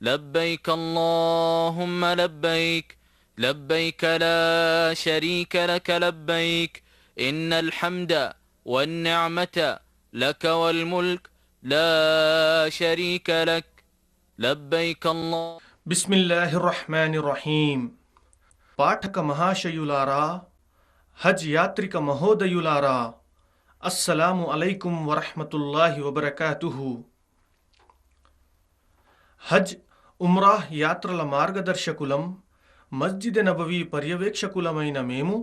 لبيك اللهم لبيك لبيك لا شريك لك لبيك إن الحمد والنعمة لك والملك لا شريك لك لبيك الله. బిస్మిల్లాహిర్రహ్మానిర్రహీం. పాఠక మహాశయులారా, హజ్ యాత్రిక మహోదయులారా, అస్సలాము అలైకుం వరహ్మతుల్లాహి వబరకాతుహు. హజ్, ఉమ్రాహ్ యాత్రల మార్గదర్శకులం, మస్జిద్ నబవీ పర్యవేక్షకులమైన మేము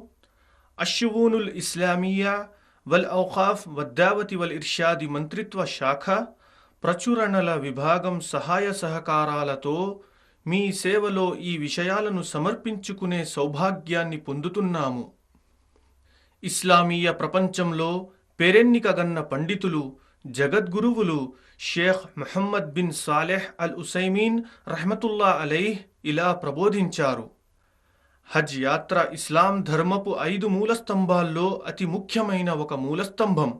అష్షువూనుల్ ఇస్లామియా వల్ ఔఖాఫ్ వద్దావతి వల్ ఇర్షాది మంత్రిత్వ శాఖ ప్రచురణల విభాగం సహాయ సహకారాలతో మీ సేవలో ఈ విషయాలను సమర్పించుకునే సౌభాగ్యాన్ని పొందుతున్నాము. ఇస్లామీయ ప్రపంచంలో పేరెన్నికగన్న పండితులు, జగద్గురువులు షేఖ్ ముహమ్మద్ బిన్ సాలెహ్ అల్ ఉసైమీన్ రహ్మతుల్లా అలైహ్ ఇలా ప్రబోధించారు: హజ్ యాత్ర ఇస్లాం ధర్మపు 5 మూలస్తంభాల్లో అతి ముఖ్యమైన ఒక మూలస్తంభం.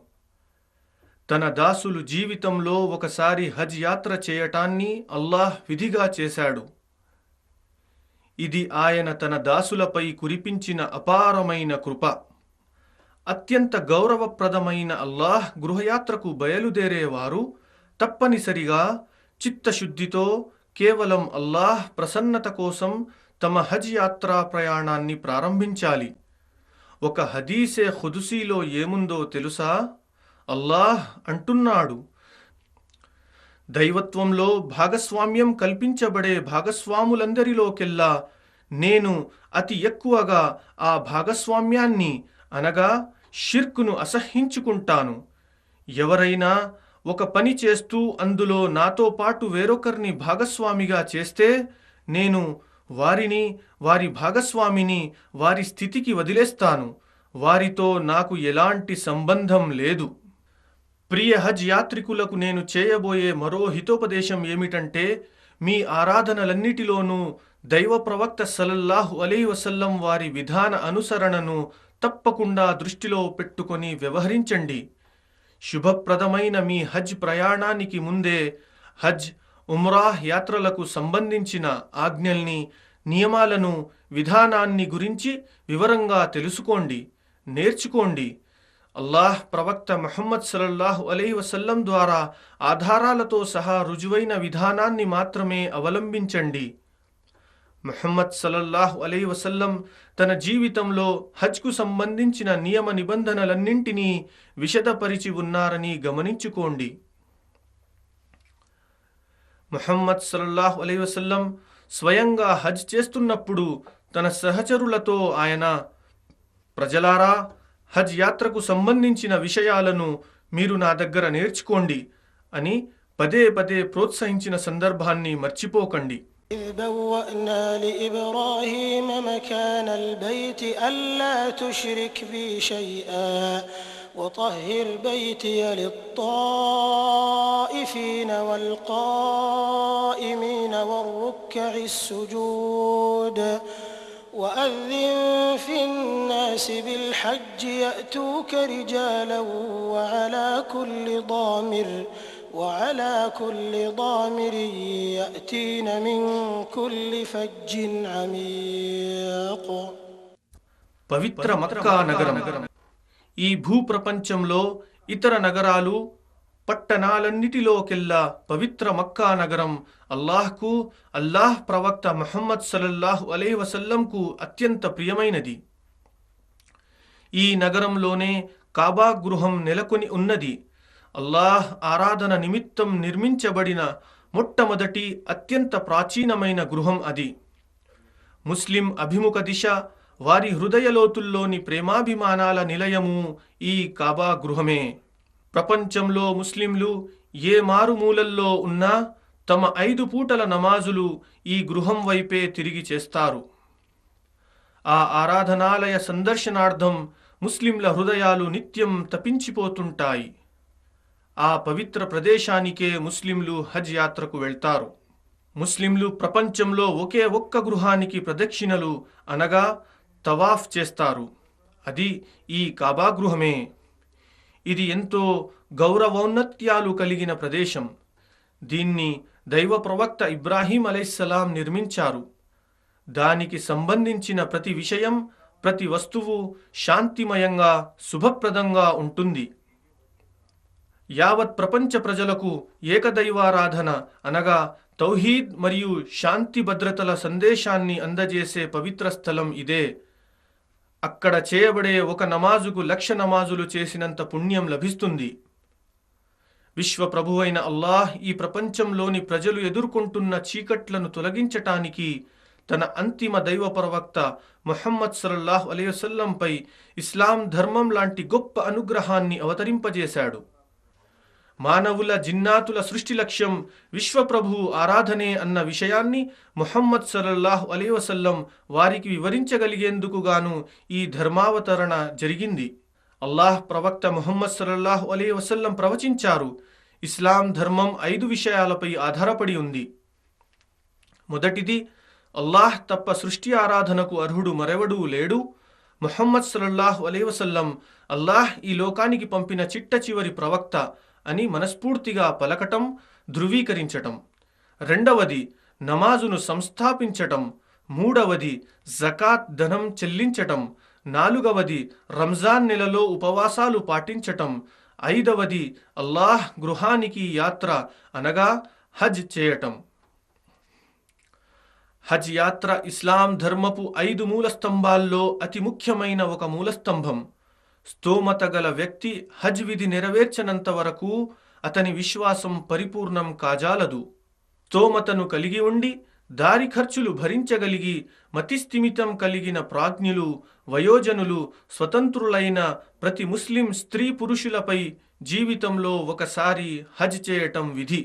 తన దాసులు జీవితంలో ఒకసారి హజ్ యాత్ర చేయటాన్ని అల్లాహ్ విధిగా చేశాడు. ఇది ఆయన తన దాసులపై కురిపించిన అపారమైన కృప. అత్యంత గౌరవప్రదమైన అల్లాహ్ గృహయాత్రకు బయలుదేరేవారు తప్పనిసరిగా చిత్తశుద్ధితో కేవలం అల్లాహ్ ప్రసన్నత కోసం తమ హజ్ యాత్రా ప్రయాణాన్ని ప్రారంభించాలి. ఒక హదీసే ఖుదుసీలో ఏముందో తెలుసా? అల్లాహ్ అంటున్నాడు, దైవత్వంలో భాగస్వామ్యం కల్పించబడే భాగస్వాములందరిలోకెల్లా నేను అతి ఎక్కువగా ఆ భాగస్వామ్యాన్ని అనగా షిర్కును అసహ్యించుకుంటాను. ఎవరైనా ఒక పని చేస్తూ అందులో నాతో పాటు వేరొకరిని భాగస్వామిగా చేస్తే నేను వారిని, వారి భాగస్వామిని వారి స్థితికి వదిలేస్తాను. వారితో నాకు ఎలాంటి సంబంధం లేదు. ప్రియ హజ్ యాత్రికులకు నేను చేయబోయే మరో హితోపదేశం ఏమిటంటే, మీ ఆరాధనలన్నిటిలోనూ దైవ ప్రవక్త సల్లల్లాహు అలైహి వసల్లం వారి విధాన అనుసరణను తప్పకుండా దృష్టిలో పెట్టుకొని వ్యవహరించండి. శుభప్రదమైన మీ హజ్ ప్రయాణానికి ముందే హజ్, ఉమ్రాహ్ యాత్రలకు సంబంధించిన ఆజ్ఞల్ని, నియమాలను, విధానాన్ని గురించి వివరంగా తెలుసుకోండి, నేర్చుకోండి. అల్లాహ్ ప్రవక్త ముహమ్మద్ సల్లల్లాహు అలైహి వసల్లం ద్వారా ఆధారాలతో సహా రుజువైన విధానాన్ని మాత్రమే అవలంబించండి. ముహమ్మద్ సల్లల్లాహు అలైహి వసల్లం తన జీవితంలో హజ్కు సంబంధించిన నియమ నిబంధనలన్నింటినీ విశదపరిచి ఉన్నారని గమనించుకోండి. ముహమ్మద్ సల్లల్లాహు అలైహి వసల్లం స్వయంగా హజ్ చేస్తున్నప్పుడు తన సహచరులతో ఆయన, ప్రజలారా, హజ్ యాత్రకు సంబంధించిన విషయాలను మీరు నా దగ్గర నేర్చుకోండి అని పదే పదే ప్రోత్సహించిన సందర్భాన్ని మర్చిపోకండి. إذ بوأنا لإبراهيم مكان البيت ألا تشرك بي شيئا وطهر بيتي للطائفين والقائمين والركع السجود وأذن في الناس بالحج يأتوك رجالا وعلى كل ضامر يأتين من كل فج عميق. పవిత్ర మక్కా నగరం ఈ భూప్రపంచంలో ఇతర నగరాలు, పట్టణాలన్నిటిలోకెల్లా పవిత్ర మక్కా నగరం అల్లాహ్కు, అల్లాహ్ ప్రవక్త ముహమ్మద్ సల్లల్లాహు అలైహి వసల్లంకు అత్యంత ప్రియమైనది. ఈ నగరంలోనే కాబా గృహం నెలకొని ఉన్నది. అల్లాహ్ ఆరాధన నిమిత్తం నిర్మించబడిన మొట్టమొదటి అత్యంత ప్రాచీనమైన గృహం అది. ముస్లిం అభిముఖ దిశ, వారి హృదయలోతుల్లోని ప్రేమాభిమానాల నిలయము ఈ కాబా గృహమే. ప్రపంచంలో ముస్లింలు ఏ మారుమూలల్లో ఉన్నా తమ 5 పూటల నమాజులు ఈ గృహం వైపే తిరిగి చేస్తారు. ఆ ఆరాధనాలయ సందర్శనార్థం ముస్లింల హృదయాలు నిత్యం తపించిపోతుంటాయి. ఆ పవిత్ర ప్రదేశానికే ముస్లింలు హజ్ యాత్రకు వెళ్తారు. ముస్లింలు ప్రపంచంలో ఒకే ఒక్క గృహానికి ప్రదక్షిణలు అనగా తవాఫ్ చేస్తారు. అది ఈ కాబా గృహమే. ఇది ఎంతో గౌరవౌన్నత్యాలు కలిగిన ప్రదేశం. దీన్ని దైవ ప్రవక్త ఇబ్రాహీం అలైహిస్సలాం నిర్మించారు. దానికి సంబంధించిన ప్రతి విషయం, ప్రతి వస్తువు శాంతిమయంగా, శుభప్రదంగా ఉంటుంది. యావత్ ప్రపంచ ప్రజలకు ఏకదైవారాధన అనగా తౌహీద్ మరియు శాంతి భద్రతల సందేశాన్ని అందజేసే పవిత్ర స్థలం ఇదే. అక్కడ చేయబడే ఒక నమాజుకు 1,00,000 నమాజులు చేసినంత పుణ్యం లభిస్తుంది. విశ్వ ప్రభువైన అల్లాహ్ ఈ ప్రపంచంలోని ప్రజలు ఎదుర్కొంటున్న చీకట్లను తొలగించటానికి తన అంతిమ దైవ ప్రవక్త ముహమ్మద్ సల్లల్లాహు అలైహి వసల్లంపై ఇస్లాం ధర్మం లాంటి గొప్ప అనుగ్రహాన్ని అవతరింపజేశాడు. మానవుల జిన్నాతుల సృష్టి లక్ష్యం విశ్వప్రభువు ఆరాధనే అన్న విషయాన్ని ముహమ్మద్ సల్లల్లాహు అలైహి వసల్లం వారికి వివరించగలిగేందుకు గాను ఈ ధర్మావతరణ జరిగింది. అల్లాహ్ ప్రవక్త ముహమ్మద్ సల్లల్లాహు అలైహి వసల్లం ప్రవచించారు, ఇస్లాం ధర్మం 5 విషయాలపై ఆధారపడి ఉంది. మొదటిది, అల్లాహ్ తప్ప సృష్టి ఆరాధనకు అర్హుడు మరెవడూ లేడు. ముహమ్మద్ సల్లల్లాహు అలైహి వసల్లం అల్లాహ్ ఈ లోకానికి పంపిన చిట్ట చివరి ప్రవక్త అని మనస్ఫూర్తిగా పలకటం, ధృవీకరించటం. రెండవది, నమాజును సంస్థాపించటం. మూడవది, జకాత్ ధనం చెల్లించటం. నాలుగవది, రంజాన్ నెలలో ఉపవాసాలు పాటించటం. ఐదవది, అల్లాహ్ గృహానికి యాత్ర అనగా హజ్ చేయటం. హజ్ యాత్ర ఇస్లాం ధర్మపు 5 మూలస్తంభాల్లో అతి ముఖ్యమైన ఒక మూలస్తంభం. స్తోమత గల వ్యక్తి హజ్ విధి నెరవేర్చనంత వరకు అతని విశ్వాసం పరిపూర్ణం కాజాలదు. స్తోమతను కలిగి ఉండి దారి ఖర్చులు భరించగలిగి మతిస్థిమితం కలిగిన ప్రాజ్ఞులు, వయోజనులు, స్వతంత్రులైన ప్రతి ముస్లిం స్త్రీ పురుషులపై జీవితంలో ఒకసారి హజ్ చేయటం విధి.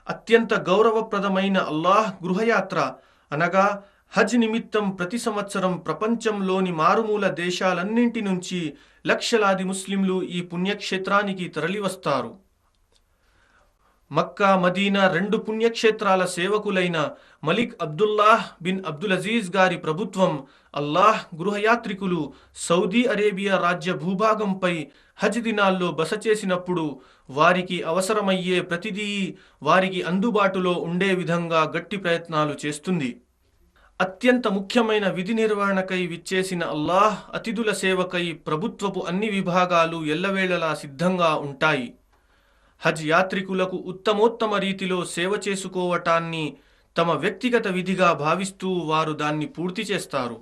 అత్యంత గౌరవప్రదమైన అల్లాహ్ గృహయాత్ర అనగా హజ్ నిమిత్తం ప్రతి సంవత్సరం ప్రపంచంలోని మారుమూల దేశాలన్నింటి నుంచి లక్షలాది ముస్లింలు ఈ పుణ్యక్షేత్రానికి తరలివస్తారు. మక్కా, మదీనా 2 పుణ్యక్షేత్రాల సేవకులైన మలిక్ అబ్దుల్లాహ్ బిన్ అబ్దుల్ అజీజ్ గారి ప్రభుత్వం అల్లాహ్ గృహయాత్రికులు సౌదీ అరేబియా రాజ్య భూభాగంపై హజ్ దినాల్లో బస చేసినప్పుడు వారికి అవసరమయ్యే ప్రతిదీ వారికి అందుబాటులో ఉండే విధంగా గట్టి ప్రయత్నాలు చేస్తుంది. అత్యంత ముఖ్యమైన విధి నిర్వహణకై విచ్చేసిన అల్లాహ్ అతిథుల సేవకై ప్రభుత్వపు అన్ని విభాగాలు ఎల్లవేళలా సిద్ధంగా ఉంటాయి. హజ్ యాత్రికులకు ఉత్తమోత్తమ రీతిలో సేవ చేసుకోవటాన్ని తమ వ్యక్తిగత విధిగా భావిస్తూ వారు దాన్ని పూర్తి చేస్తారు.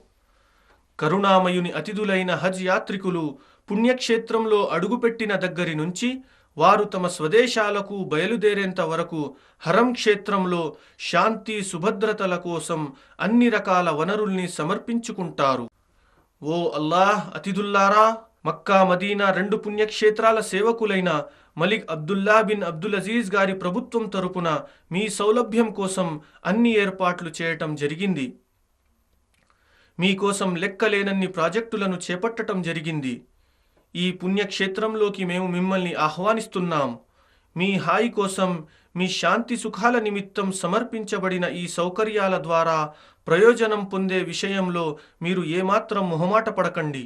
కరుణామయుని అతిథులైన హజ్ యాత్రికులు పుణ్యక్షేత్రంలో అడుగుపెట్టిన దగ్గరి నుంచి వారు తమ స్వదేశాలకు బయలుదేరేంత వరకు హరం క్షేత్రంలో శాంతి సుభద్రతల కోసం అన్ని రకాల వనరుల్ని సమర్పించుకుంటారు. ఓ అల్లాహ్ అతిథుల్లారా, మక్కా, మదీనా 2 పుణ్యక్షేత్రాల సేవకులైన మలిక్ అబ్దుల్లా బిన్ అబ్దుల్ అజీజ్ గారి ప్రభుత్వం తరపున మీ సౌలభ్యం కోసం అన్ని ఏర్పాట్లు చేయటం జరిగింది. మీకోసం లెక్కలేనన్ని ప్రాజెక్టులను చేపట్టడం జరిగింది. ఈ పుణ్యక్షేత్రంలోకి మేము మిమ్మల్ని ఆహ్వానిస్తున్నాం. మీ హాయి కోసం, మీ శాంతి సుఖాల నిమిత్తం సమర్పించబడిన ఈ సౌకర్యాల ద్వారా ప్రయోజనం పొందే విషయంలో మీరు ఏమాత్రం మొహమాట పడకండి.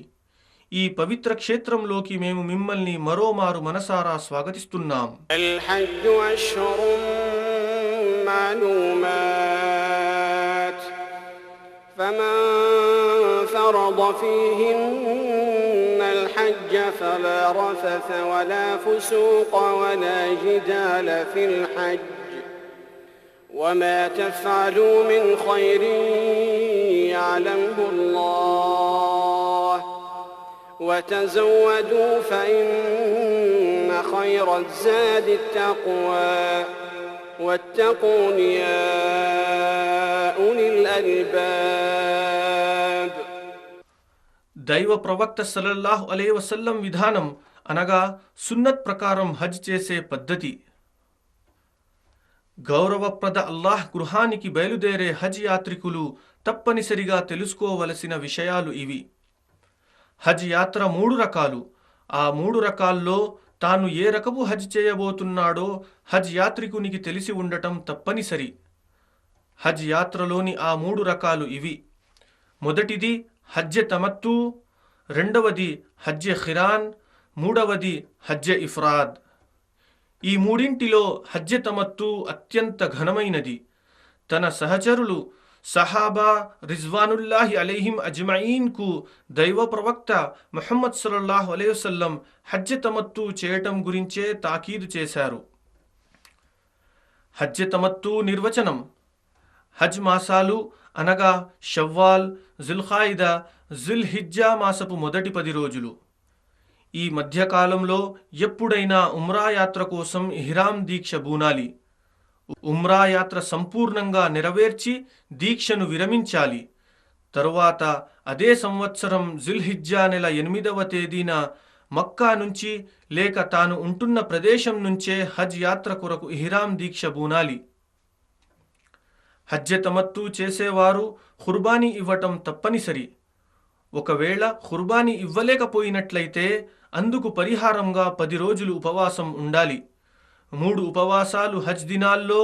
ఈ పవిత్ర క్షేత్రంలోకి మేము మిమ్మల్ని మరోమారు మనసారా స్వాగతిస్తున్నాం. الحج فلا رفث ولا فسوق ولا جدال في الحج وما تفعلوا من خير يعلمه الله وتزودوا فإن خير الزاد التقوى واتقون يا أولي الألباب. దైవ ప్రవక్త సల్లల్లాహు అలైహి వసల్లం విధానం అనగా సున్నత్ ప్రకారం హజ్ చేసే పద్ధతి. గౌరవప్రద అల్లాహ్ గృహానికి బయలుదేరే హజ్ యాత్రికులు తప్పనిసరిగా తెలుసుకోవలసిన విషయాలు ఇవి. హజ్ యాత్ర 3 రకాలు. ఆ 3 రకాల్లో తాను ఏ రకపు హజ్ చేయబోతున్నాడో హజ్ యాత్రికునికి తెలిసి ఉండటం తప్పనిసరి. హజ్ యాత్రలోని ఆ 3 రకాలు ఇవి. మొదటిది హజ్జె తమత్తు, రెండవది హజ్జె ఖిరాన్, మూడవది హజ్జె ఇఫ్రాద్. ఈ మూడింటిలో హజ్జె తమత్తు అత్యంత ఘనమైనది. తన సహచరులు సహాబా రిజ్వానుల్లాహి అలైహిం అజ్మయీన్కు దైవ ప్రవక్త ముహమ్మద్ సల్లల్లాహు అలైహి వసల్లం హజ్జె తమత్తు చేయటం గురించే తాకీదు చేశారు. హజ్జె తమత్తు నిర్వచనం: హజ్ మాసాలు అనగా షవ్వాల్, జుల్ఖాయిదా, జుల్హిజ్జా మాసపు మొదటి 10 రోజులు. ఈ మధ్యకాలంలో ఎప్పుడైనా ఉమ్రా యాత్ర కోసం ఇహ్రాం దీక్ష బూనాలి. ఉమ్రా యాత్ర సంపూర్ణంగా నెరవేర్చి దీక్షను విరమించాలి. తరువాత అదే సంవత్సరం జుల్హిజ్జా నెల 8వ తేదీన మక్కా నుంచి లేక తాను ఉంటున్న ప్రదేశం నుంచే హజ్ యాత్ర కొరకు ఇహ్రాం దీక్ష బూనాలి. హజ్జె తమత్తు చేసేవారు ఖుర్బానీ ఇవ్వటం తప్పనిసరి. ఒకవేళ ఖుర్బానీ ఇవ్వలేకపోయినట్లయితే అందుకు పరిహారంగా 10 రోజులు ఉపవాసం ఉండాలి. 3 ఉపవాసాలు హజ్ దినాల్లో,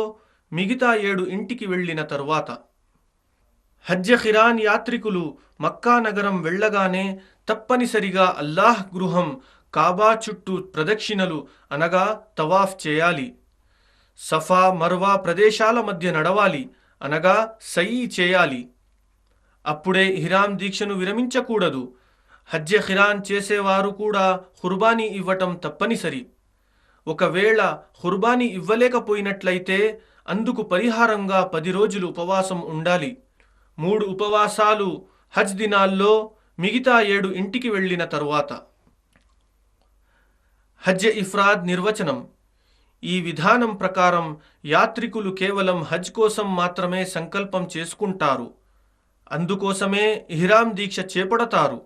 మిగతా 7 ఇంటికి వెళ్లిన తరువాత. హజ్జె ఖిరాన్ యాత్రికులు మక్కా నగరం వెళ్లగానే తప్పనిసరిగా అల్లాహ్ గృహం కాబా చుట్టూ ప్రదక్షిణలు అనగా తవాఫ్ చేయాలి. సఫా మర్వా ప్రదేశాల మధ్య నడవాలి అనగా సయీ చేయాలి. అప్పుడే ఇహ్రాం దీక్షను విరమించకూడదు. హజ్జె ఖిరాన్ చేసేవారు కూడా ఖుర్బానీ ఇవ్వటం తప్పనిసరి. ఒకవేళ ఖుర్బానీ ఇవ్వలేకపోయినట్లయితే అందుకు పరిహారంగా 10 రోజులు ఉపవాసం ఉండాలి. 3 ఉపవాసాలు హజ్ దినాల్లో, మిగతా 7 ఇంటికి వెళ్లిన తరువాత. హజ్జె ఇఫ్రాద్ నిర్వచనం: ఈ విధానం ప్రకారం యాత్రికులు కేవలం హజ్ కోసం మాత్రమే సంకల్పం చేసుకుంటారు. అందుకోసమే ఇహ్రాం దీక్ష చేపడతారు.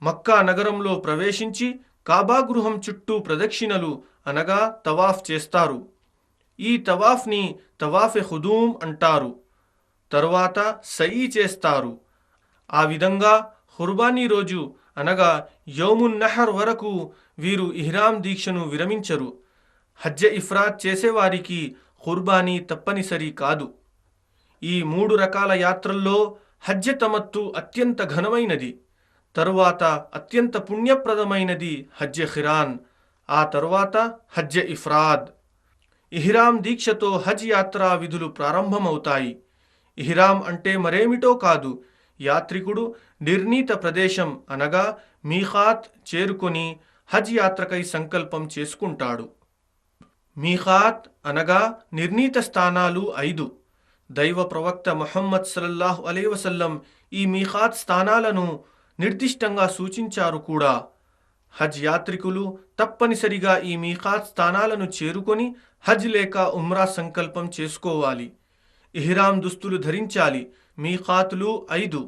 మక్కా నగరంలో ప్రవేశించి కాబా గృహం చుట్టూ ప్రదక్షిణలు అనగా తవాఫ్ చేస్తారు. ఈ తవాఫ్ని తవాఫె ఖుదూమ్ అంటారు. తరువాత సయీ చేస్తారు. ఆ విధంగా ఖుర్బానీ రోజు అనగా యౌమున్ నహర్ వరకు వీరు ఇహ్రాం దీక్షను విరమించరు. హజ్జె ఇఫ్రాద్ చేసేవారికి ఖుర్బానీ తప్పనిసరి కాదు. ఈ 3 రకాల యాత్రల్లో హజ్జె తమత్తు అత్యంత ఘనమైనది. తరువాత అత్యంత పుణ్యప్రదమైనది హజ్జె ఖిరాన్, ఆ తరువాత హజ్జె ఇఫ్రాద్. ఇహ్రాం దీక్షతో హజ్ యాత్రా విధులు ప్రారంభమవుతాయి. ఇహ్రాం అంటే మరేమిటో కాదు, యాత్రికుడు నిర్ణీత ప్రదేశం అనగా మీఖాత్ చేరుకొని హజ్ యాత్రకై సంకల్పం చేసుకుంటాడు. మీఖాత్ అనగా నిర్ణీత స్థానాలు 5. దైవ ప్రవక్త ముహమ్మద్ సల్లల్లాహు అలైహి వసల్లం ఈ మీఖాత్ స్థానాలను నిర్దిష్టంగా సూచించారు కూడా. హజ్ యాత్రికులు తప్పనిసరిగా ఈ మీఖాత్ స్థానాలను చేరుకొని హజ్ లేక ఉమ్రా సంకల్పం చేసుకోవాలి. ఇహ్రాం దుస్తులు ధరించాలి. మీఖాతులు 5: